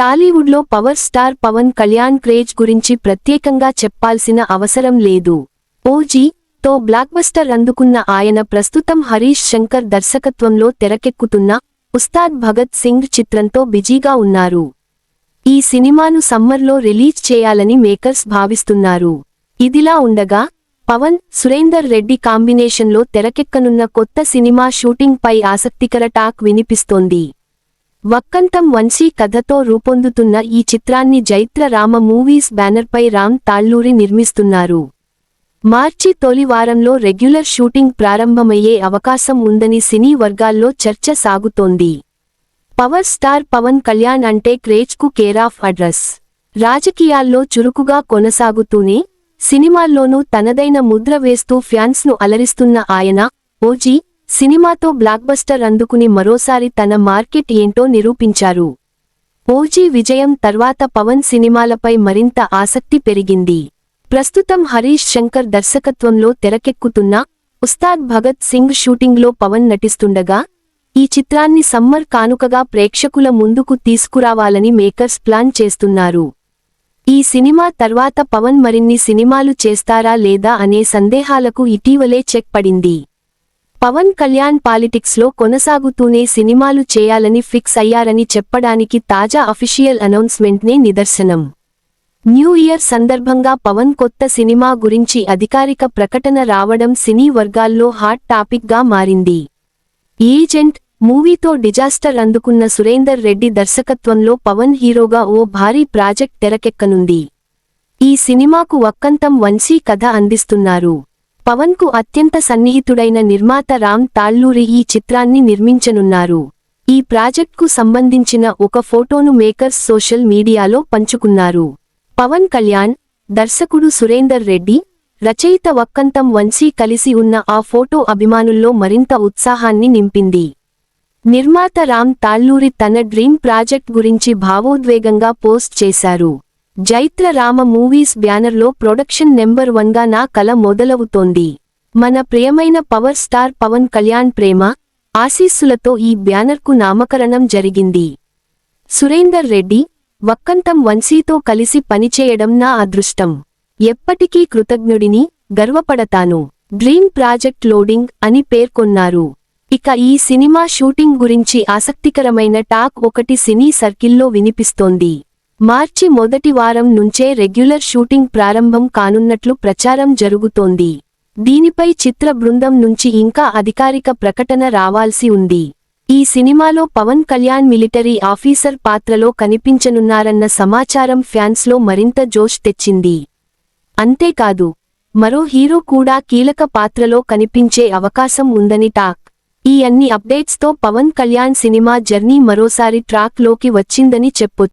టాలీవుడ్లో power star Pawan Kalyan craze గురించి ప్రత్యేకంగా చెప్పాల్సిన అవసరం లేదు. ఓజీ తో బ్లాక్బస్టర్ అందుకున్న ఆయన ప్రస్తుతం హరీష్ శంకర్ దర్శకత్వంలో తెరకెక్కుతున్న ఉస్తాద్ భగత్ సింగ్ చిత్రంతో బిజీగా ఉన్నారు. ఈ సినిమాను సమ్మర్లో రిలీజ్ చేయాలని మేకర్స్ భావిస్తున్నారు. ఇదిలా ఉండగా పవన్, సురేందర్ రెడ్డి కాంబినేషన్లో తెరకెక్కనున్న కొత్త సినిమా షూటింగ్ పై ఆసక్తికర టాక్ వినిపిస్తోంది. వక్కంతం వంశీ కథతో రూపొందుతున్న ఈ చిత్రాన్ని జైత్ర రామ మూవీస్ బ్యానర్పై రామ్ తాళ్లూరి నిర్మిస్తున్నారు. మార్చి తొలి వారంలో రెగ్యులర్ షూటింగ్ ప్రారంభమయ్యే అవకాశం ఉందని సినీ వర్గాల్లో చర్చ సాగుతోంది. పవర్ స్టార్ పవన్ కళ్యాణ్ అంటే క్రేజ్కు కేరాఫ్ అడ్రస్. రాజకీయాల్లో చురుకుగా కొనసాగుతూనే సినిమాల్లోనూ తనదైన ముద్ర వేస్తూ ఫ్యాన్స్ను అలరిస్తున్న ఆయన ఓజీ సినిమాతో బ్లాక్బస్టర్ అందుకుని మరోసారి తన మార్కెట్ ఏంటో నిరూపించారు. ఓజీ విజయం తర్వాత పవన్ సినిమాలపై మరింత ఆసక్తి పెరిగింది. ప్రస్తుతం హరీష్ శంకర్ దర్శకత్వంలో తెరకెక్కుతున్న ఉస్తాద్ భగత్ సింగ్ షూటింగ్లో పవన్ నటిస్తుండగా ఈ చిత్రాన్ని సమ్మర్ కానుకగా ప్రేక్షకుల ముందుకు తీసుకురావాలని మేకర్స్ ప్లాన్ చేస్తున్నారు. ఈ సినిమా తర్వాత పవన్ మరిన్ని సినిమాలు చేస్తారా లేదా అనే సందేహాలకు ఇటీవలే చెక్ పడింది. పవన్ కళ్యాణ్ పాలిటిక్స్లో కొనసాగుతూనే సినిమాలు చేయాలని ఫిక్స్ అయ్యారని చెప్పడానికి తాజా అఫీషియల్ అనౌన్స్మెంట్నే నిదర్శనం. న్యూ ఇయర్ సందర్భంగా పవన్ కొత్త సినిమా గురించి అధికారిక ప్రకటన రావడం సినీ వర్గాల్లో హాట్ టాపిక్గా మారింది. ఏజెంట్ మూవీతో డిజాస్టర్ అందుకున్న సురేందర్ రెడ్డి దర్శకత్వంలో పవన్ హీరోగా ఓ భారీ ప్రాజెక్ట్ తెరకెక్కనుంది. ఈ సినిమాకు వక్కంతం వంశీ కథ అందిస్తున్నారు. పవన్కు అత్యంత సన్నిహితుడైన నిర్మాత రామ్ తాళ్లూరి ఈ చిత్రాన్ని నిర్మించనున్నారు. ఈ ప్రాజెక్ట్కు సంబంధించిన ఒక ఫోటోను మేకర్స్ సోషల్ మీడియాలో పంచుకున్నారు. పవన్ కళ్యాణ్, దర్శకుడు సురేందర్ రెడ్డి, రచయిత వక్కంతం వంశీ కలిసి ఉన్న ఆ ఫోటో అభిమానుల్లో మరింత ఉత్సాహాన్ని నింపింది. నిర్మాత రామ్ తాళ్లూరి తన డ్రీమ్ ప్రాజెక్ట్ గురించి భావోద్వేగంగా పోస్ట్ చేశారు. జైత్ర రామ మూవీస్ బ్యానర్లో ప్రొడక్షన్ నెంబర్ 1గా నా కల మొదలవుతోంది. మన ప్రియమైన పవర్ స్టార్ పవన్ కళ్యాణ్ ప్రేమ, ఆశీస్సులతో ఈ బ్యానర్కు నామకరణం జరిగింది. సురేందర్ రెడ్డి, వక్కంతం వంశీతో కలిసి పనిచేయడం నా అదృష్టం. ఎప్పటికీ కృతజ్ఞుడిని, గర్వపడతాను. డ్రీమ్ ప్రాజెక్ట్ లోడింగ్ అని పేర్కొన్నారు. ఇక ఈ సినిమా షూటింగ్ గురించి ఆసక్తికరమైన టాక్ ఒకటి సినీ సర్కిల్లో వినిపిస్తోంది. మార్చి మొదటి వారం నుంచే రెగ్యులర్ షూటింగ్ ప్రారంభం కానున్నట్లు ప్రచారం జరుగుతోంది. దీనిపై చిత్ర బృందం నుంచి ఇంకా అధికారిక ప్రకటన రావాల్సి ఉంది. ఈ సినిమాలో పవన్ కళ్యాణ్ మిలిటరీ ఆఫీసర్ పాత్రలో కనిపించనున్నారన్న సమాచారం ఫ్యాన్స్లో మరింత జోష్ తెచ్చింది. అంతేకాదు మరో హీరో కూడా కీలక పాత్రలో కనిపించే అవకాశం ఉందని టాక్. ఈ అన్ని అప్డేట్స్తో పవన్ కళ్యాణ్ సినిమా జర్నీ మరోసారి ట్రాక్లోకి వచ్చిందని చెప్పొచ్చు.